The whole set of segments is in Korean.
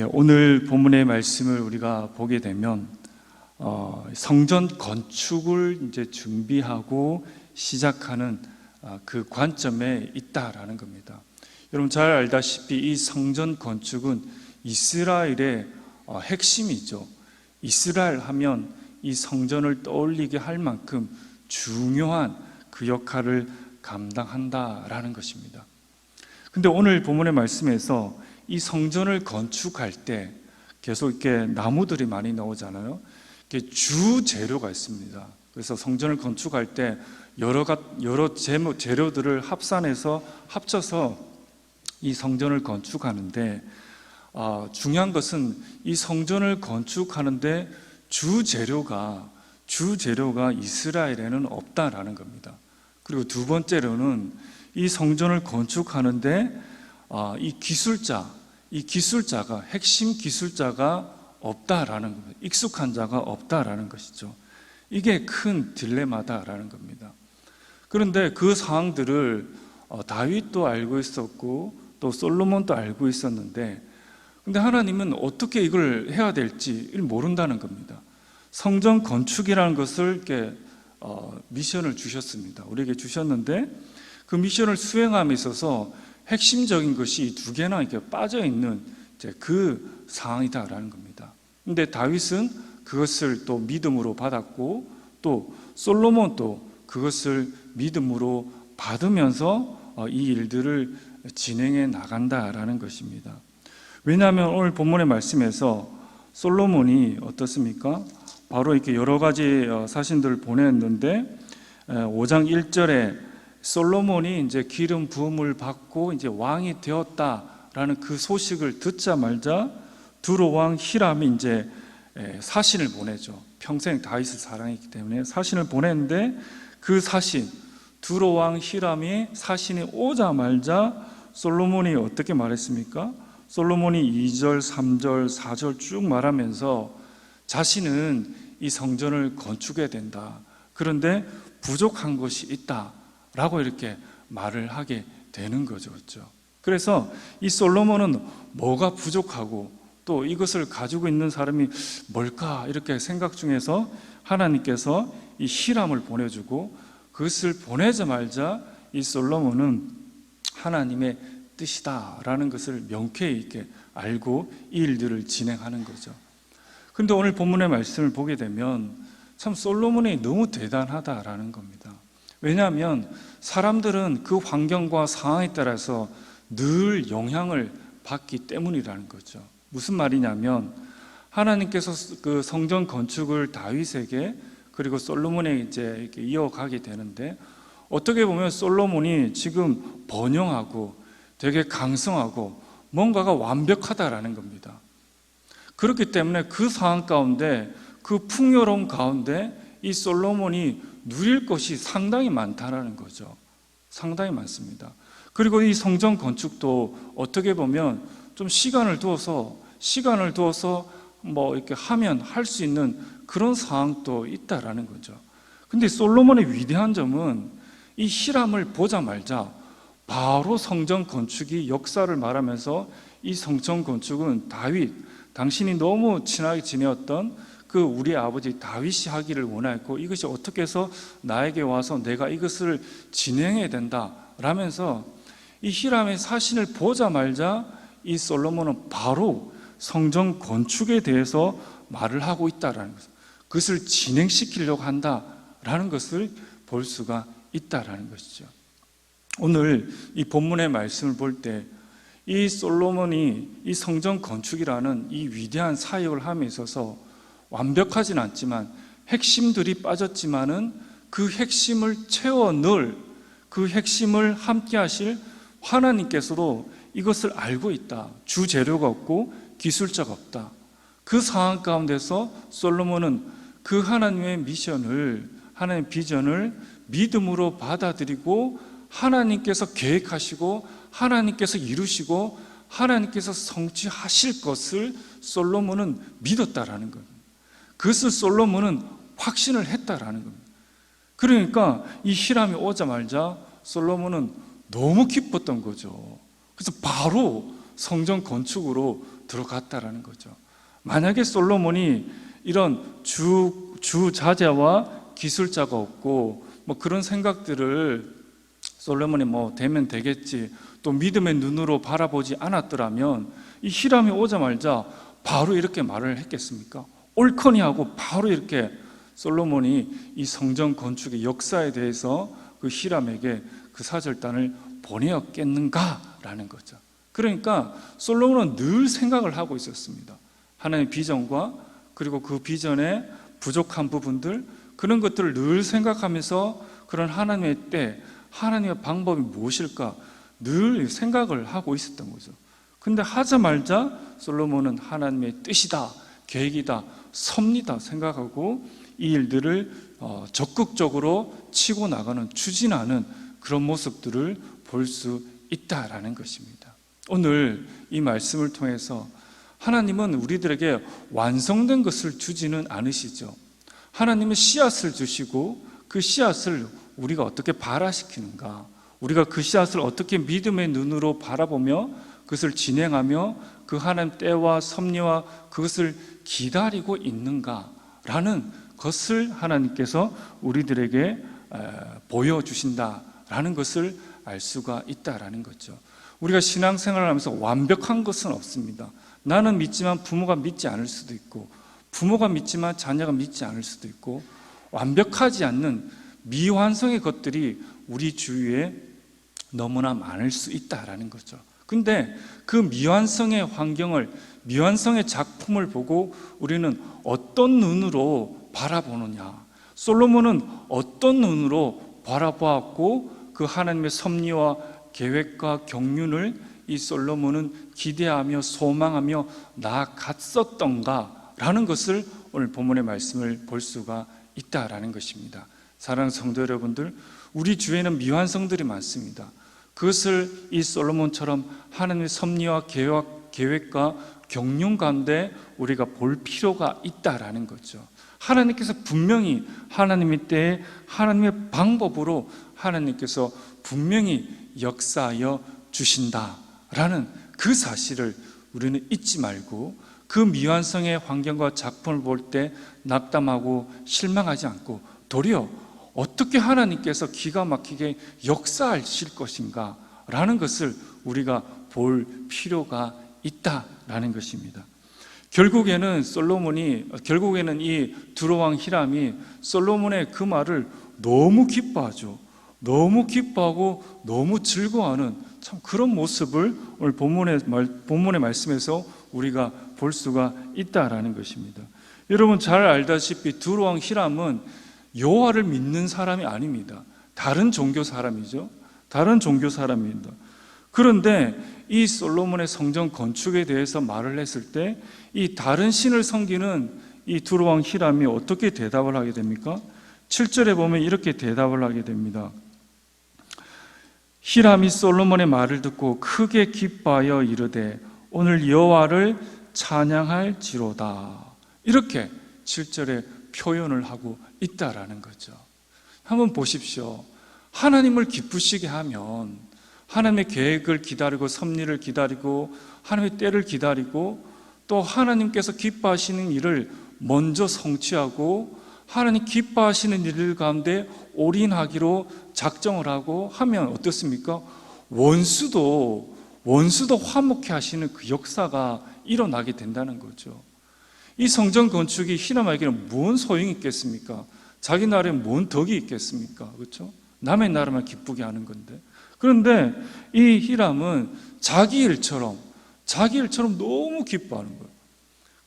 오늘 본문의 말씀을 우리가 보게 되면 성전 건축을 이제 준비하고 시작하는 그 관점에 있다라는 겁니다. 여러분 잘 알다시피 이 성전 건축은 이스라엘의 핵심이죠. 이스라엘 하면 이 성전을 떠올리게 할 만큼 중요한 그 역할을 감당한다라는 것입니다. 근데 오늘 본문의 말씀에서 이 성전을 건축할 때 계속 이렇게 나무들이 많이 나오잖아요. 이렇게 주 재료가 있습니다. 그래서 성전을 건축할 때 여러 재료들을 합쳐서 이 성전을 건축하는데 중요한 것은 이 성전을 건축하는데 주 재료가 이스라엘에는 없다라는 겁니다. 그리고 두 번째로는 이 성전을 건축하는데 이 기술자가 핵심 기술자가 없다라는 겁니다. 익숙한 자가 없다라는 것이죠. 이게 큰 딜레마다라는 겁니다. 그런데 그 사항들을 다윗도 알고 있었고 또 솔로몬도 알고 있었는데, 근데 하나님은 어떻게 이걸 해야 될지 모른다는 겁니다. 성전 건축이라는 것을 이렇게 미션을 주셨습니다. 우리에게 주셨는데 그 미션을 수행함에 있어서 핵심적인 것이 두 개나 이렇게 빠져 있는 그 상황이다라는 겁니다. 근데 다윗은 그것을 또 믿음으로 받았고 또 솔로몬도 그것을 믿음으로 받으면서 이 일들을 진행해 나간다라는 것입니다. 왜냐하면 오늘 본문의 말씀에서 솔로몬이 어떻습니까? 바로 이렇게 여러 가지 사신들을 보냈는데 5장 1절에 솔로몬이 이제 기름 부음을 받고 이제 왕이 되었다라는 그 소식을 듣자마자 두로 왕 히람이 이제 사신을 보내죠. 평생 다윗을 사랑했기 때문에 사신을 보냈는데 그 사신 두로 왕 히람이 사신이 오자마자 솔로몬이 어떻게 말했습니까? 솔로몬이 2절, 3절, 4절 쭉 말하면서 자신은 이 성전을 건축해야 된다. 그런데 부족한 것이 있다. 라고 이렇게 말을 하게 되는 거죠. 그렇죠? 그래서 이 솔로몬은 뭐가 부족하고 또 이것을 가지고 있는 사람이 뭘까 이렇게 생각 중에서 하나님께서 이 히람을 보내주고 그것을 보내자마자 이 솔로몬은 하나님의 뜻이다라는 것을 명쾌히 이렇게 알고 이 일들을 진행하는 거죠. 그런데 오늘 본문의 말씀을 보게 되면 참 솔로몬이 너무 대단하다라는 겁니다. 왜냐하면 사람들은 그 환경과 상황에 따라서 늘 영향을 받기 때문이라는 거죠. 무슨 말이냐면 하나님께서 그 성전 건축을 다윗에게 그리고 솔로몬에게 이제 이렇게 이어가게 되는데 어떻게 보면 솔로몬이 지금 번영하고 되게 강성하고 뭔가가 완벽하다라는 겁니다. 그렇기 때문에 그 상황 가운데 그 풍요로움 가운데 이 솔로몬이 누릴 것이 상당히 많다라는 거죠. 상당히 많습니다. 그리고 이 성전 건축도 어떻게 보면 좀 시간을 두어서 뭐 이렇게 하면 할 수 있는 그런 상황도 있다라는 거죠. 근데 솔로몬의 위대한 점은 이 히람을 보자마자 바로 성전 건축이 역사를 말하면서 이 성전 건축은 다윗, 당신이 너무 친하게 지내었던 그 우리 아버지 다윗이 하기를 원했고 이것이 어떻게 해서 나에게 와서 내가 이것을 진행해야 된다 라면서 이 히람의 사신을 보자마자 이 솔로몬은 바로 성전 건축에 대해서 말을 하고 있다라는 것, 그것을 진행시키려고 한다라는 것을 볼 수가 있다라는 것이죠. 오늘 이 본문의 말씀을 볼 때 이 솔로몬이 이 성전 건축이라는 이 위대한 사역을 함에 있어서 완벽하진 않지만 핵심들이 빠졌지만은 그 핵심을 채워 넣을 그 핵심을 함께 하실 하나님께서도 이것을 알고 있다. 주 재료가 없고 기술자가 없다. 그 상황 가운데서 솔로몬은 그 하나님의 미션을, 하나님의 비전을 믿음으로 받아들이고 하나님께서 계획하시고 하나님께서 이루시고 하나님께서 성취하실 것을 솔로몬은 믿었다라는 겁니다. 그것을 솔로몬은 확신을 했다라는 겁니다. 그러니까 이 히람이 오자마자 솔로몬은 너무 기뻤던 거죠. 그래서 바로 성전 건축으로 들어갔다라는 거죠. 만약에 솔로몬이 이런 주자재와 기술자가 없고 뭐 그런 생각들을 솔로몬이 뭐 되면 되겠지, 또 믿음의 눈으로 바라보지 않았더라면 이 히람이 오자마자 바로 이렇게 말을 했겠습니까? 옳거니 하고 바로 이렇게 솔로몬이 이 성전 건축의 역사에 대해서 그 히람에게 그 사절단을 보내었겠는가라는 거죠. 그러니까 솔로몬은 늘 생각을 하고 있었습니다. 하나님의 비전과 그리고 그 비전의 부족한 부분들, 그런 것들을 늘 생각하면서 그런 하나님의 때, 하나님의 방법이 무엇일까 늘 생각을 하고 있었던 거죠. 근데 하자마자 솔로몬은 하나님의 뜻이다, 계획이다, 섭리다 생각하고 이 일들을 적극적으로 치고 나가는, 추진하는 그런 모습들을 볼 수 있다라는 것입니다. 오늘 이 말씀을 통해서 하나님은 우리들에게 완성된 것을 주지는 않으시죠. 하나님은 씨앗을 주시고 그 씨앗을 우리가 어떻게 발화시키는가, 우리가 그 씨앗을 어떻게 믿음의 눈으로 바라보며 그것을 진행하며 그 하나님 때와 섭리와 그것을 기다리고 있는가라는 것을 하나님께서 우리들에게 보여주신다라는 것을 알 수가 있다라는 거죠. 우리가 신앙생활을 하면서 완벽한 것은 없습니다. 나는 믿지만 부모가 믿지 않을 수도 있고, 부모가 믿지만 자녀가 믿지 않을 수도 있고, 완벽하지 않는 미완성의 것들이 우리 주위에 너무나 많을 수 있다라는 거죠. 근데 그 미완성의 환경을, 미완성의 작품을 보고 우리는 어떤 눈으로 바라보느냐, 솔로몬은 어떤 눈으로 바라보았고 그 하나님의 섭리와 계획과 경륜을 이 솔로몬은 기대하며 소망하며 나아갔었던가라는 것을 오늘 본문의 말씀을 볼 수가 있다라는 것입니다. 사랑하는 성도 여러분들, 우리 주위에는 미완성들이 많습니다. 그것을 이 솔로몬처럼 하나님의 섭리와 계획과 경륜 가운데 우리가 볼 필요가 있다라는 거죠. 하나님께서 분명히 하나님의 때에 하나님의 방법으로 하나님께서 분명히 역사하여 주신다라는 그 사실을 우리는 잊지 말고, 그 미완성의 환경과 작품을 볼 때 낙담하고 실망하지 않고 도리어 어떻게 하나님께서 기가 막히게 역사하실 것인가 라는 것을 우리가 볼 필요가 있다라는 것입니다. 결국에는 이 두로왕 히람이 솔로몬의 그 말을 너무 기뻐하죠. 너무 기뻐하고 너무 즐거워하는 참 그런 모습을 오늘 본문의 말씀에서 우리가 볼 수가 있다라는 것입니다. 여러분 잘 알다시피 두로왕 히람은 여호와를 믿는 사람이 아닙니다. 다른 종교 사람이죠. 다른 종교 사람입니다. 그런데 이 솔로몬의 성전 건축에 대해서 말을 했을 때 이 다른 신을 섬기는 이 두로왕 히람이 어떻게 대답을 하게 됩니까? 7절에 보면 이렇게 대답을 하게 됩니다. 히람이 솔로몬의 말을 듣고 크게 기뻐하여 이르되 오늘 여호와를 찬양할지로다. 이렇게 7절에 표현을 하고 있다라는 거죠. 한번 보십시오. 하나님을 기쁘시게 하면 하나님의 계획을 기다리고 섭리를 기다리고 하나님의 때를 기다리고 또 하나님께서 기뻐하시는 일을 먼저 성취하고 하나님 기뻐하시는 일 가운데 올인하기로 작정을 하고 하면 어떻습니까? 원수도 화목해 하시는 그 역사가 일어나게 된다는 거죠. 이 성전 건축이 히람에게는 뭔 소용이 있겠습니까? 자기 나라에 뭔 덕이 있겠습니까? 그렇죠? 남의 나라만 기쁘게 하는 건데. 그런데 이 히람은 자기 일처럼 너무 기뻐하는 거예요.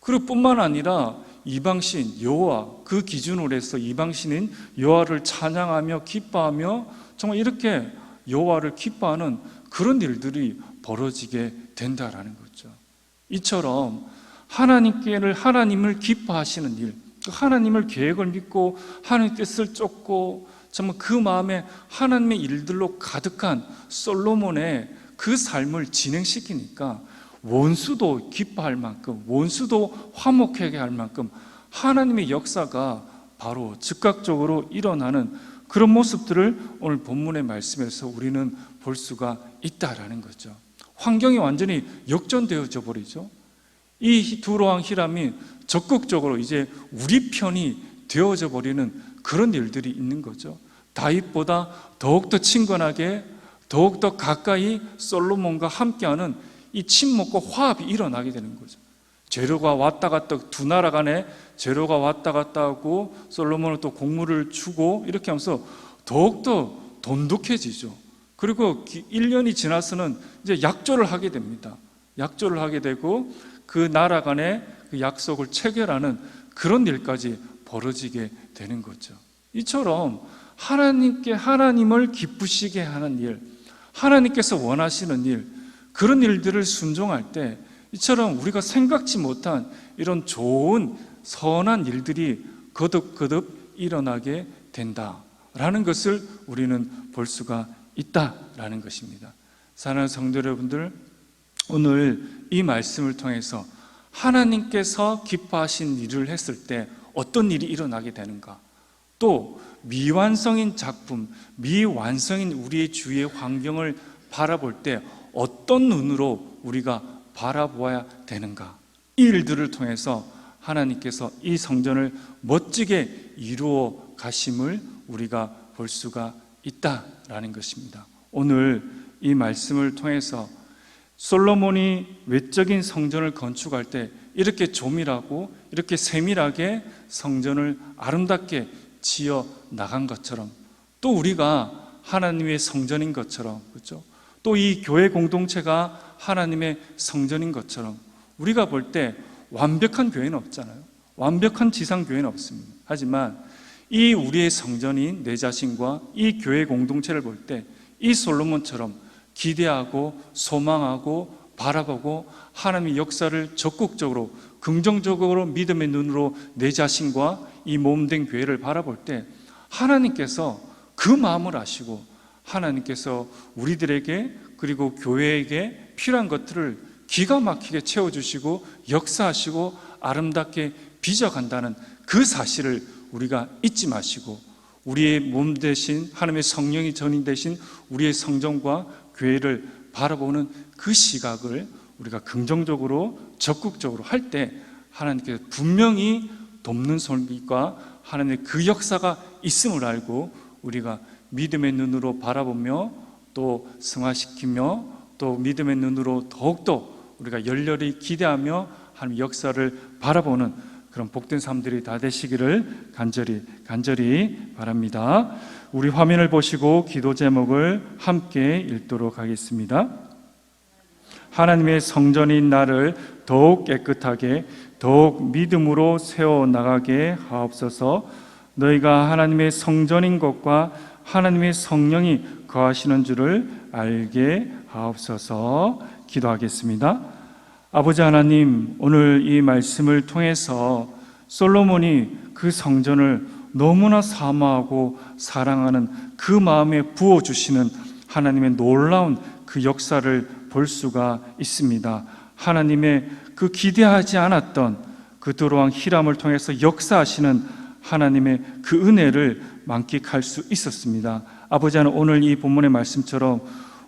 그리고 뿐만 아니라 이방신 여호와, 그 기준으로 해서 이방신인 여호와를 찬양하며 기뻐하며 정말 이렇게 여호와를 기뻐하는 그런 일들이 벌어지게 된다라는 거죠. 이처럼 하나님을 기뻐하시는 일, 하나님을 계획을 믿고 하나님의 뜻을 쫓고 정말 그 마음에 하나님의 일들로 가득한 솔로몬의 그 삶을 진행시키니까 원수도 기뻐할 만큼, 원수도 화목하게 할 만큼 하나님의 역사가 바로 즉각적으로 일어나는 그런 모습들을 오늘 본문의 말씀에서 우리는 볼 수가 있다라는 거죠. 환경이 완전히 역전되어져 버리죠. 이 두로왕 히람이 적극적으로 이제 우리 편이 되어져 버리는 그런 일들이 있는 거죠. 다윗보다 더욱더 친근하게, 더욱더 가까이 솔로몬과 함께하는 이 친목과 화합이 일어나게 되는 거죠. 재료가 왔다 갔다, 두 나라 간에 재료가 왔다 갔다 하고 솔로몬은 또 곡물을 주고 이렇게 하면서 더욱더 돈독해지죠. 그리고 1년이 지나서는 이제 약조를 하게 됩니다. 약조를 하게 되고 그 나라 간의 그 약속을 체결하는 그런 일까지 벌어지게 되는 거죠. 이처럼 하나님을 기쁘시게 하는 일, 하나님께서 원하시는 일, 그런 일들을 순종할 때 이처럼 우리가 생각지 못한 이런 좋은 선한 일들이 거듭거듭 일어나게 된다라는 것을 우리는 볼 수가 있다라는 것입니다. 사랑하는 성도 여러분들, 오늘 이 말씀을 통해서 하나님께서 기뻐하신 일을 했을 때 어떤 일이 일어나게 되는가, 또 미완성인 작품, 미완성인 우리의 주위의 환경을 바라볼 때 어떤 눈으로 우리가 바라보아야 되는가, 이 일들을 통해서 하나님께서 이 성전을 멋지게 이루어 가심을 우리가 볼 수가 있다라는 것입니다. 오늘 이 말씀을 통해서 솔로몬이 외적인 성전을 건축할 때 이렇게 조밀하고 이렇게 세밀하게 성전을 아름답게 지어 나간 것처럼, 또 우리가 하나님의 성전인 것처럼, 그렇죠? 또 이 교회 공동체가 하나님의 성전인 것처럼 우리가 볼 때 완벽한 교회는 없잖아요. 완벽한 지상 교회는 없습니다. 하지만 이 우리의 성전인 내 자신과 이 교회 공동체를 볼 때 이 솔로몬처럼 기대하고 소망하고 바라보고 하나님의 역사를 적극적으로 긍정적으로 믿음의 눈으로 내 자신과 이 몸된 교회를 바라볼 때 하나님께서 그 마음을 아시고 하나님께서 우리들에게 그리고 교회에게 필요한 것들을 기가 막히게 채워주시고 역사하시고 아름답게 빚어간다는 그 사실을 우리가 잊지 마시고 우리의 몸 대신 하나님의 성령이 전인 대신 우리의 성전과 교회를 바라보는 그 시각을 우리가 긍정적으로 적극적으로 할 때 하나님께서 분명히 돕는 손길과 하나님의 그 역사가 있음을 알고 우리가 믿음의 눈으로 바라보며 또 승화시키며 또 믿음의 눈으로 더욱더 우리가 열렬히 기대하며 하나님의 역사를 바라보는 그런 복된 삶들이 다 되시기를 간절히 바랍니다. 우리 화면을 보시고 기도 제목을 함께 읽도록 하겠습니다. 하나님의 성전인 나를 더욱 깨끗하게 더욱 믿음으로 세워나가게 하옵소서. 너희가 하나님의 성전인 것과 하나님의 성령이 거하시는 줄을 알게 하옵소서. 기도하겠습니다. 아버지 하나님, 오늘 이 말씀을 통해서 솔로몬이 그 성전을 너무나 사모하고 사랑하는 그 마음에 부어주시는 하나님의 놀라운 그 역사를 볼 수가 있습니다. 하나님의 그 기대하지 않았던 그 두로왕 히람을 통해서 역사하시는 하나님의 그 은혜를 만끽할 수 있었습니다. 아버지 하나님, 오늘 이 본문의 말씀처럼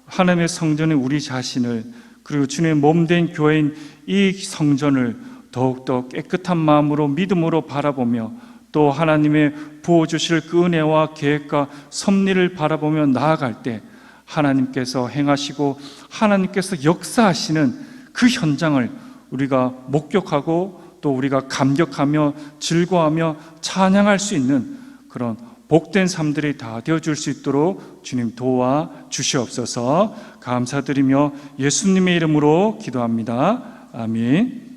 하나님의 성전에 우리 자신을 그리고 주님의 몸된 교회인 이 성전을 더욱더 깨끗한 마음으로 믿음으로 바라보며 또 하나님의 부어주실 그 은혜와 계획과 섭리를 바라보며 나아갈 때 하나님께서 행하시고 하나님께서 역사하시는 그 현장을 우리가 목격하고 또 우리가 감격하며 즐거워하며 찬양할 수 있는 그런 복된 삶들이 다 되어줄 수 있도록 주님 도와주시옵소서. 감사드리며 예수님의 이름으로 기도합니다. 아멘.